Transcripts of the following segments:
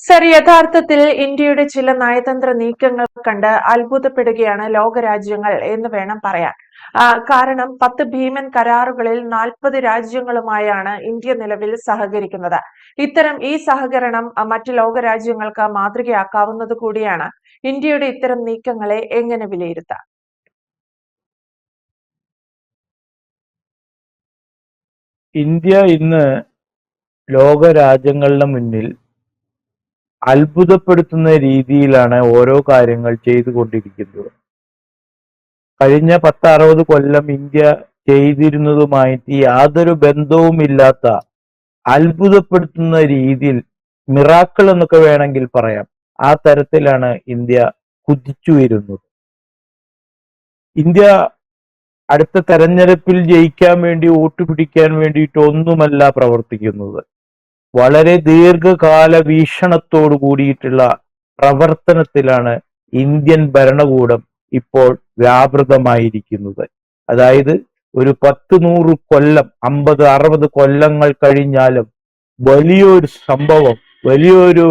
Sir, യഥാർത്ഥത്തിൽ ഇന്ത്യയുടെ ചില നയതന്ത്ര നീക്കങ്ങൾ കണ്ട് അത്ഭുതപ്പെടുകയാണ് ലോകരാജ്യങ്ങൾ എന്ന് വേണം പറയാൻ. കാരണം 10 ഭീമൻ കരാറുകളിൽ 40 രാജ്യങ്ങളുമായാണ് ഇന്ത്യ നിലവിൽ സഹകരിക്കുന്നത്. ഈ സഹകരണം മറ്റ് ലോകരാജ്യങ്ങൾക്ക് മാതൃകയാക്കാവുന്നത് കൂടിയാണ്. ഇന്ത്യയുടെ ഇത്തരം നീക്കങ്ങളെ എങ്ങനെ വിലയിരുത്താം? ഇന്ത്യ ഇന്ന് ലോക രാജ്യങ്ങളുടെ മുന്നിൽ അത്ഭുതപ്പെടുത്തുന്ന രീതിയിലാണ് ഓരോ കാര്യങ്ങൾ ചെയ്തുകൊണ്ടിരിക്കുന്നത്. കഴിഞ്ഞ 10-60 കൊല്ലം ഇന്ത്യ ചെയ്തിരുന്നതുമായിട്ട് യാതൊരു ബന്ധവുമില്ലാത്ത അത്ഭുതപ്പെടുത്തുന്ന രീതിയിൽ മിറാക്കിൾ എന്നൊക്കെ വേണമെങ്കിൽ പറയാം, ആ തരത്തിലാണ് ഇന്ത്യ കുതിച്ചു വരുന്നത്. ഇന്ത്യ അടുത്ത തെരഞ്ഞെടുപ്പിൽ ജയിക്കാൻ വേണ്ടി, വോട്ട് പിടിക്കാൻ വേണ്ടിയിട്ടൊന്നുമല്ല പ്രവർത്തിക്കുന്നത്. വളരെ ദീർഘകാല വീക്ഷണത്തോടു കൂടിയിട്ടുള്ള പ്രവർത്തനത്തിലാണ് ഇന്ത്യൻ ഭരണകൂടം ഇപ്പോൾ വ്യാപൃതമായിരിക്കുന്നത്. അതായത് ഒരു 10-100 കൊല്ലം, 50-60 കൊല്ലങ്ങൾ കഴിഞ്ഞാലും വലിയൊരു സംഭവം, വലിയൊരു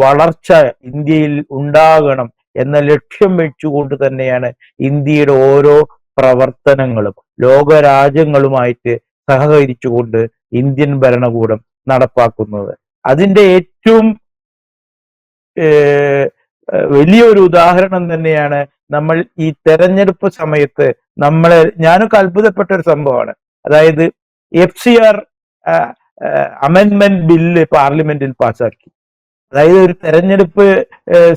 വളർച്ച ഇന്ത്യയിൽ ഉണ്ടാകണം എന്ന ലക്ഷ്യം വെച്ചുകൊണ്ട് തന്നെയാണ് ഇന്ത്യയുടെ ഓരോ പ്രവർത്തനങ്ങളും ലോകരാജ്യങ്ങളുമായിട്ട് സഹകരിച്ചുകൊണ്ട് ഇന്ത്യൻ ഭരണകൂടം നടപ്പാക്കുന്നത്. അതിന്റെ ഏറ്റവും വലിയൊരു ഉദാഹരണം തന്നെയാണ് നമ്മൾ ഈ തെരഞ്ഞെടുപ്പ് സമയത്ത് ഞാനൊക്കെ അത്ഭുതപ്പെട്ട ഒരു സംഭവമാണ്. അതായത് FCR അമെൻമെന്റ് ബില്ല് പാർലമെന്റിൽ പാസാക്കി. അതായത് ഒരു തെരഞ്ഞെടുപ്പ്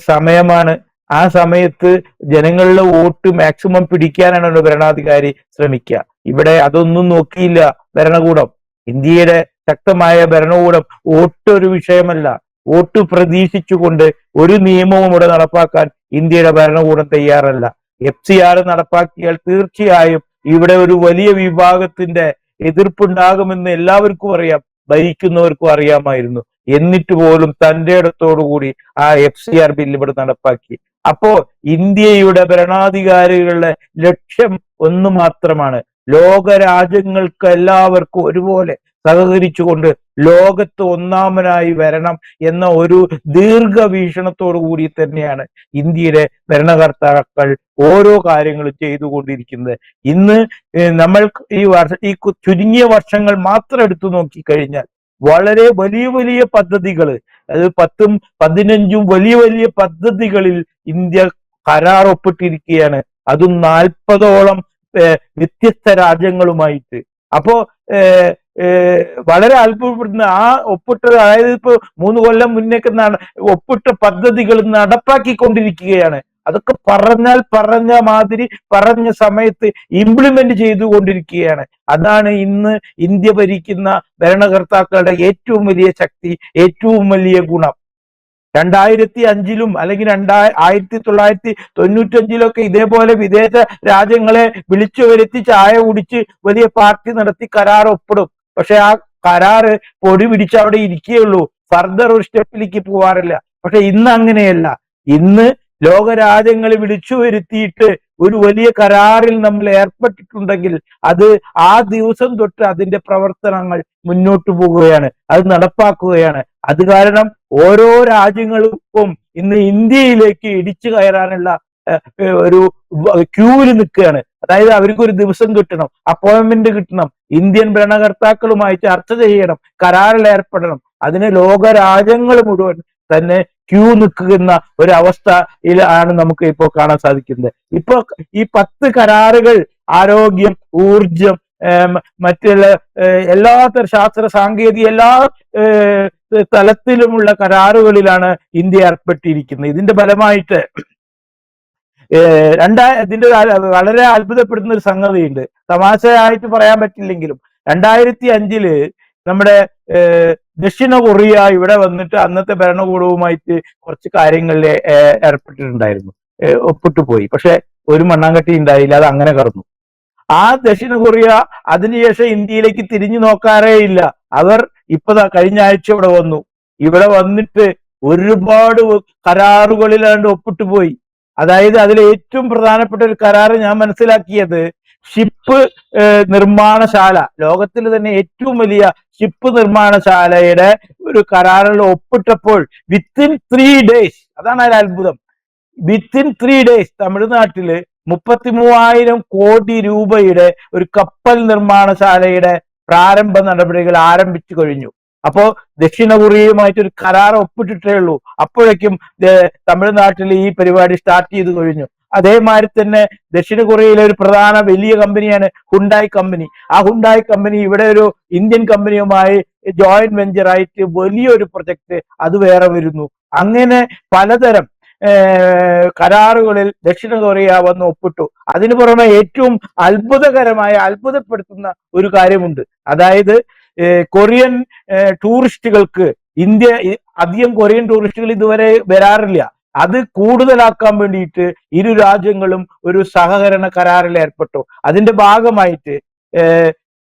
സമയമാണ്. ആ സമയത്ത് ജനങ്ങളുടെ വോട്ട് മാക്സിമം പിടിക്കാനാണ് ഒരു ഭരണാധികാരി ശ്രമിക്കുക. ഇവിടെ അതൊന്നും നോക്കിയില്ല ഭരണകൂടം. ഇന്ത്യയുടെ ശക്തമായ ഭരണകൂടം വോട്ട് ഒരു വിഷയമല്ല, വോട്ട് പ്രതീക്ഷിച്ചുകൊണ്ട് ഒരു നിയമവും ഇവിടെ നടപ്പാക്കാൻ ഇന്ത്യയുടെ ഭരണകൂടം തയ്യാറല്ല. FCR നടപ്പാക്കിയാൽ തീർച്ചയായും ഇവിടെ ഒരു വലിയ വിഭാഗത്തിന്റെ എതിർപ്പുണ്ടാകുമെന്ന് എല്ലാവർക്കും അറിയാം, ഭരിക്കുന്നവർക്കും അറിയാമായിരുന്നു. എന്നിട്ട് പോലും തന്റെ ഇടത്തോടുകൂടി ആ FCR ബില്ല് ഇവിടെ നടപ്പാക്കി. അപ്പോ ഇന്ത്യയുടെ ഭരണാധികാരികളുടെ ലക്ഷ്യം ഒന്ന് മാത്രമാണ്: ലോകരാജ്യങ്ങൾക്ക് എല്ലാവർക്കും ഒരുപോലെ സഹകരിച്ചുകൊണ്ട് ലോകത്ത് ഒന്നാമനായി വരണം എന്ന ഒരു ദീർഘവീക്ഷണത്തോടു കൂടി തന്നെയാണ് ഇന്ത്യയുടെ ഭരണകർത്താക്കൾ ഓരോ കാര്യങ്ങളും ചെയ്തുകൊണ്ടിരിക്കുന്നത്. ഇന്ന് നമ്മൾ ഈ ചുരുങ്ങിയ വർഷങ്ങൾ മാത്രം എടുത്തു നോക്കിക്കഴിഞ്ഞാൽ വളരെ വലിയ വലിയ പദ്ധതികൾ, അത് 10ഉം 15ഉം വലിയ വലിയ പദ്ധതികളിൽ ഇന്ത്യ കരാർ ഒപ്പിട്ടിരിക്കുകയാണ്. അതും 40ഓളം വ്യത്യസ്ത രാജ്യങ്ങളുമായിട്ട്. അപ്പോ വളരെ അത്ഭുതപ്പെടുന്ന ആ ഒപ്പിട്ടത്, അതായത് ഇപ്പൊ 3 കൊല്ലം മുന്നേക്ക് ഒപ്പിട്ട പദ്ധതികൾ നടപ്പാക്കിക്കൊണ്ടിരിക്കുകയാണ്. അതൊക്കെ പറഞ്ഞ മാതിരി പറഞ്ഞ സമയത്ത് ഇംപ്ലിമെന്റ് ചെയ്തുകൊണ്ടിരിക്കുകയാണ്. അതാണ് ഇന്ന് ഇന്ത്യ ഭരിക്കുന്ന ഭരണകർത്താക്കളുടെ ഏറ്റവും വലിയ ശക്തി, ഏറ്റവും വലിയ ഗുണം. 2005-ലും അല്ലെങ്കിൽ 1995-ലൊക്കെ ഇതേപോലെ വിദേശ രാജ്യങ്ങളെ വിളിച്ചു വരുത്തി ചായ കുടിച്ച് വലിയ പാർട്ടി നടത്തി കരാർ ഒപ്പിടും. പക്ഷെ ആ കരാറ് പൊടി പിടിച്ച് അവിടെ ഇരിക്കുകയുള്ളൂ, ഫർദർ ഒരു സ്റ്റെപ്പിലേക്ക് പോവാറില്ല. പക്ഷെ ഇന്ന് അങ്ങനെയല്ല. ഇന്ന് ലോകരാജ്യങ്ങളെ വിളിച്ചു വരുത്തിയിട്ട് ഒരു വലിയ കരാറിൽ നമ്മൾ ഏർപ്പെട്ടിട്ടുണ്ടെങ്കിൽ അത് ആ ദിവസം തൊട്ട് അതിന്റെ പ്രവർത്തനങ്ങൾ മുന്നോട്ട് പോവുകയാണ്, അത് നടപ്പാക്കുകയാണ്. അത് കാരണം ഓരോ രാജ്യങ്ങൾക്കും ഇന്ന് ഇന്ത്യയിലേക്ക് ഇടിച്ചു കയറാനുള്ള ഒരു ക്യൂവിൽ നിൽക്കുകയാണ്. അതായത് അവർക്ക് ഒരു ദിവസം കിട്ടണം, അപ്പോയിന്റ്മെന്റ് കിട്ടണം, ഇന്ത്യൻ ഭരണകർത്താക്കളുമായി ചർച്ച ചെയ്യണം, കരാറിൽ ഏർപ്പെടണം. അതിന് ലോകരാജ്യങ്ങൾ മുഴുവൻ തന്നെ ക്യൂ നിൽക്കുന്ന ഒരവസ്ഥയിലാണ് നമുക്ക് ഇപ്പോൾ കാണാൻ സാധിക്കുന്നത്. ഇപ്പൊ ഈ 10 കരാറുകൾ ആരോഗ്യം, ഊർജം, മറ്റുള്ള എല്ലാത്തരം ശാസ്ത്ര സാങ്കേതിക എല്ലാ തലത്തിലുമുള്ള കരാറുകളിലാണ് ഇന്ത്യ ഏർപ്പെട്ടിരിക്കുന്നത്. ഇതിന്റെ ഫലമായിട്ട് ഇതിന്റെ വളരെ അത്ഭുതപ്പെടുന്ന ഒരു സംഗതിയുണ്ട്. തമാശയായിട്ട് പറയാൻ പറ്റില്ലെങ്കിലും 2005-ല് നമ്മുടെ ദക്ഷിണ കൊറിയ ഇവിടെ വന്നിട്ട് അന്നത്തെ ഭരണകൂടവുമായിട്ട് കുറച്ച് കാര്യങ്ങളിൽ ഏർപ്പെട്ടിട്ടുണ്ടായിരുന്നു. ഒപ്പിട്ടു പോയി. പക്ഷെ ഒരു മണ്ണാങ്കട്ടി ഉണ്ടായില്ല, അത് അങ്ങനെ കടന്നു. ആ ദക്ഷിണ കൊറിയ അതിനുശേഷം ഇന്ത്യയിലേക്ക് തിരിഞ്ഞു നോക്കാറേ ഇല്ല. അവർ കഴിഞ്ഞ ആഴ്ച ഇവിടെ വന്നിട്ട് ഒരുപാട് കരാറുകളിലാണ്ട് ഒപ്പിട്ടു പോയി. അതായത് അതിൽ ഏറ്റവും പ്രധാനപ്പെട്ട ഒരു കരാറ് ഞാൻ മനസ്സിലാക്കിയത്, ഷിപ്പ് നിർമ്മാണശാല, ലോകത്തിൽ തന്നെ ഏറ്റവും വലിയ ഷിപ്പ് നിർമ്മാണശാലയുടെ ഒരു കരാറിൽ ഒപ്പിട്ടപ്പോൾ വിത്തിൻ 3 days, അതാണ് അതിൽ അത്ഭുതം, വിത്തിൻ 3 days തമിഴ്നാട്ടില് 33,000 കോടി രൂപയുടെ ഒരു കപ്പൽ നിർമ്മാണശാലയുടെ പ്രാരംഭ നടപടികൾ ആരംഭിച്ചു കഴിഞ്ഞു. അപ്പോ ദക്ഷിണ കൊറിയയുമായിട്ട് ഒരു കരാർ ഒപ്പിട്ടിട്ടേ ഉള്ളൂ, അപ്പോഴേക്കും തമിഴ്നാട്ടിൽ ഈ പരിപാടി സ്റ്റാർട്ട് ചെയ്തു കഴിഞ്ഞു. അതേമാതിരി തന്നെ ദക്ഷിണ കൊറിയയിലെ ഒരു പ്രധാന വലിയ കമ്പനിയാണ് ഹുണ്ടായി കമ്പനി. ആ ഹുണ്ടായി കമ്പനി ഇവിടെ ഒരു ഇന്ത്യൻ കമ്പനിയുമായി ജോയിന്റ് വെഞ്ചർ ആയിട്ട് വലിയൊരു പ്രൊജക്ട് അത് വേറെ വരുന്നു. അങ്ങനെ പലതരം കരാറുകളിൽ ദക്ഷിണ കൊറിയ വന്ന് ഒപ്പിട്ടു. അതിനു പുറമെ ഏറ്റവും അത്ഭുതപ്പെടുത്തുന്ന ഒരു കാര്യമുണ്ട്. അതായത് കൊറിയൻ ടൂറിസ്റ്റുകൾക്ക് അധികം കൊറിയൻ ടൂറിസ്റ്റുകൾ ഇതുവരെ വരാറില്ല. അത് കൂടുതലാക്കാൻ വേണ്ടിയിട്ട് ഇരു രാജ്യങ്ങളും ഒരു സഹകരണ കരാറിൽ ഏർപ്പെട്ടു. അതിന്റെ ഭാഗമായിട്ട്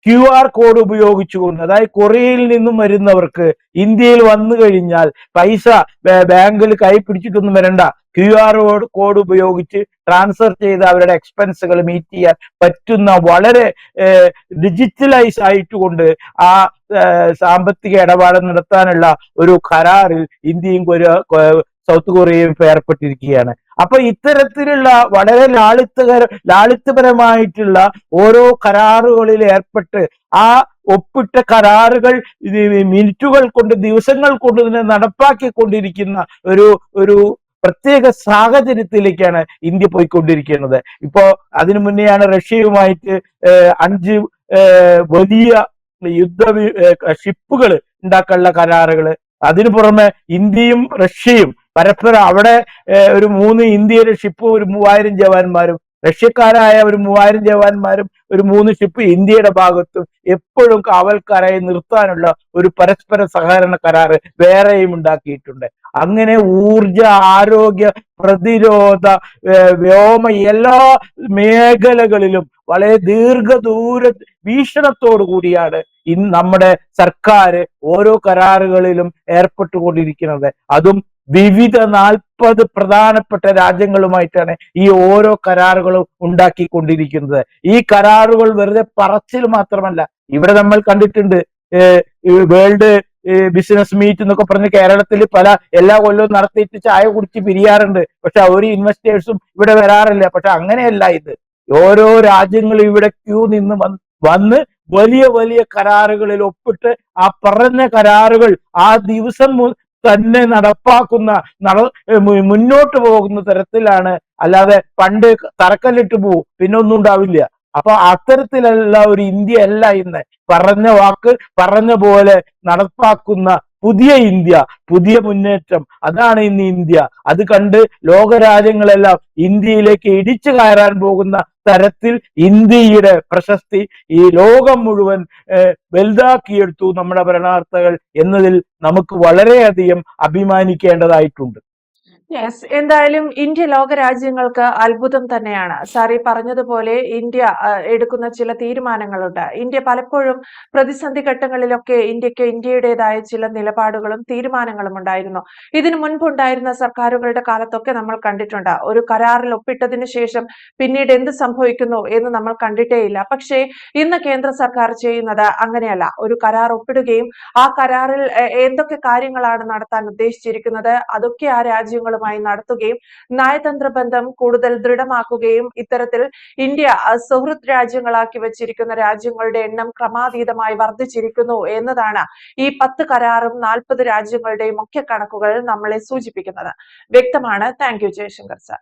QR കോഡ് ഉപയോഗിച്ചുകൊണ്ട്, അതായത് കൊറിയയിൽ നിന്നും വരുന്നവർക്ക് ഇന്ത്യയിൽ വന്നു കഴിഞ്ഞാൽ പൈസ ബാങ്കിൽ കൈ പിടിച്ചിട്ടൊന്നും വരണ്ട, QR കോഡ് ഉപയോഗിച്ച് ട്രാൻസ്ഫർ ചെയ്ത് അവരുടെ എക്സ്പെൻസുകൾ മീറ്റ് ചെയ്യാൻ പറ്റുന്ന വളരെ ഡിജിറ്റലൈസ് ആയിട്ടുകൊണ്ട് ആ സാമ്പത്തിക ഇടപാട് നടത്താനുള്ള ഒരു കരാറിൽ ഇന്ത്യയും സൗത്ത് കൊറിയയും ഏർപ്പെട്ടിരിക്കുകയാണ്. അപ്പൊ ഇത്തരത്തിലുള്ള വളരെ ലാളിത്യപരമായിട്ടുള്ള ഓരോ കരാറുകളിൽ ഏർപ്പെട്ട് ആ ഒപ്പിട്ട കരാറുകൾ മിനിറ്റുകൾ കൊണ്ട്, ദിവസങ്ങൾ കൊണ്ട് തന്നെ നടപ്പാക്കിക്കൊണ്ടിരിക്കുന്ന ഒരു പ്രത്യേക സാഹചര്യത്തിലേക്കാണ് ഇന്ത്യ പോയിക്കൊണ്ടിരിക്കുന്നത്. ഇപ്പോ അതിനു മുന്നെയാണ് റഷ്യയുമായിട്ട് 5 വലിയ ഷിപ്പുകൾ ഉണ്ടാക്കാനുള്ള കരാറുകൾ. അതിനു പുറമെ ഇന്ത്യയും റഷ്യയും പരസ്പരം അവിടെ ഒരു 3 ഇന്ത്യൻ ഷിപ്പും ഒരു 3000 ജവാന്മാരും, റഷ്യക്കാരായ ഒരു 3000 ജവാന്മാരും ഒരു 3 ഷിപ്പ് ഇന്ത്യയുടെ ഭാഗത്തും എപ്പോഴും കാവൽക്കാരായി നിർത്താനുള്ള ഒരു പരസ്പര സഹകരണ കരാറ് വേറെയും ഉണ്ടാക്കിയിട്ടുണ്ട്. അങ്ങനെ ഊർജ, ആരോഗ്യ, പ്രതിരോധ, വ്യോമ എല്ലാ മേഖലകളിലും വളരെ ദീർഘദൂര വീക്ഷണത്തോടു കൂടിയാണ് നമ്മുടെ സർക്കാർ ഓരോ കരാറുകളിലും ഏർപ്പെട്ടുകൊണ്ടിരിക്കുന്നത്. അതും വിവിധ 40 പ്രധാനപ്പെട്ട രാജ്യങ്ങളുമായിട്ടാണ് ഈ ഓരോ കരാറുകളും ഉണ്ടാക്കിക്കൊണ്ടിരിക്കുന്നത്. ഈ കരാറുകൾ വെറുതെ പറച്ചിൽ മാത്രമല്ല. ഇവിടെ നമ്മൾ കണ്ടിട്ടുണ്ട് വേൾഡ് ബിസിനസ് മീറ്റ് എന്നൊക്കെ പറഞ്ഞ് കേരളത്തിൽ എല്ലാ കൊല്ലവും നടത്തിയിട്ട് ചായ കുടിച്ച് പിരിയാറുണ്ട്. പക്ഷെ ഒരു ഇൻവെസ്റ്റേഴ്സും ഇവിടെ വരാറില്ല. പക്ഷെ അങ്ങനെയല്ല ഇത്. ഓരോ രാജ്യങ്ങളും ഇവിടെ ക്യൂ നിന്ന് വന്ന് വലിയ വലിയ കരാറുകളിൽ ഒപ്പിട്ട് ആ പറഞ്ഞ കരാറുകൾ ആ ദിവസം തന്നെ നടപ്പാക്കുന്ന മുന്നോട്ട് പോകുന്ന തരത്തിലാണ്. അല്ലാതെ പണ്ട് തറക്കല്ലിട്ട് പോവും, പിന്നെ ഒന്നും ഉണ്ടാവില്ല. അപ്പൊ അത്തരത്തിലുള്ള ഒരു ഇന്ത്യ അല്ല ഇന്ന്. പറഞ്ഞ വാക്ക് പറഞ്ഞ പോലെ നടപ്പാക്കുന്ന പുതിയ ഇന്ത്യ, പുതിയ മുന്നേറ്റം, അതാണ് ഇന്ന് ഇന്ത്യ. അത് കണ്ട് ലോകരാജ്യങ്ങളെല്ലാം ഇന്ത്യയിലേക്ക് ഇടിച്ചു കയറാൻ പോകുന്ന തരത്തിൽ ഇന്ത്യയുടെ പ്രശസ്തി ഈ ലോകം മുഴുവൻ വലുതാക്കിയെടുത്തു നമ്മുടെ ഭരണകർത്താക്കൾ എന്നതിൽ നമുക്ക് വളരെയധികം അഭിമാനിക്കേണ്ടതായിട്ടുണ്ട്. യെസ്, എന്തായാലും ഇന്ത്യ ലോകരാജ്യങ്ങൾക്ക് അത്ഭുതം തന്നെയാണ്. സാറി പറഞ്ഞതുപോലെ ഇന്ത്യ എടുക്കുന്ന ചില തീരുമാനങ്ങളുണ്ട്. ഇന്ത്യ പലപ്പോഴും പ്രതിസന്ധി ഘട്ടങ്ങളിലൊക്കെ ഇന്ത്യയുടേതായ ചില നിലപാടുകളും തീരുമാനങ്ങളും ഉണ്ടായിരുന്നു. ഇതിനു മുൻപുണ്ടായിരുന്ന സർക്കാരുകളുടെ കാലത്തൊക്കെ നമ്മൾ കണ്ടിട്ടുണ്ട്. ഒരു കരാറിൽ ഒപ്പിട്ടതിനു ശേഷം പിന്നീട് എന്ത് സംഭവിക്കുന്നു എന്ന് നമ്മൾ കണ്ടിട്ടേയില്ല. പക്ഷേ ഇന്ന് കേന്ദ്ര സർക്കാർ ചെയ്യുന്നത് അങ്ങനെയല്ല. ഒരു കരാർ ഒപ്പിടുകയും ആ കരാറിൽ എന്തൊക്കെ കാര്യങ്ങളാണ് നടത്താൻ ഉദ്ദേശിച്ചിരിക്കുന്നത് അതൊക്കെ ആ രാജ്യങ്ങളും നടത്തുകയും നയതന്ത്ര ബന്ധം കൂടുതൽ ദൃഢമാക്കുകയും ഇത്തരത്തിൽ ഇന്ത്യ സുഹൃത്ത് രാജ്യങ്ങളാക്കി വെച്ചിരിക്കുന്ന രാജ്യങ്ങളുടെ എണ്ണം ക്രമാതീതമായി വർദ്ധിച്ചിരിക്കുന്നു എന്നതാണ് ഈ 10 കരാറും 40 രാജ്യങ്ങളുടെയും മുഖ്യ കണക്കുകൾ നമ്മളെ സൂചിപ്പിക്കുന്നത്. വ്യക്തമാണ്. Thank you Jaishankar sir.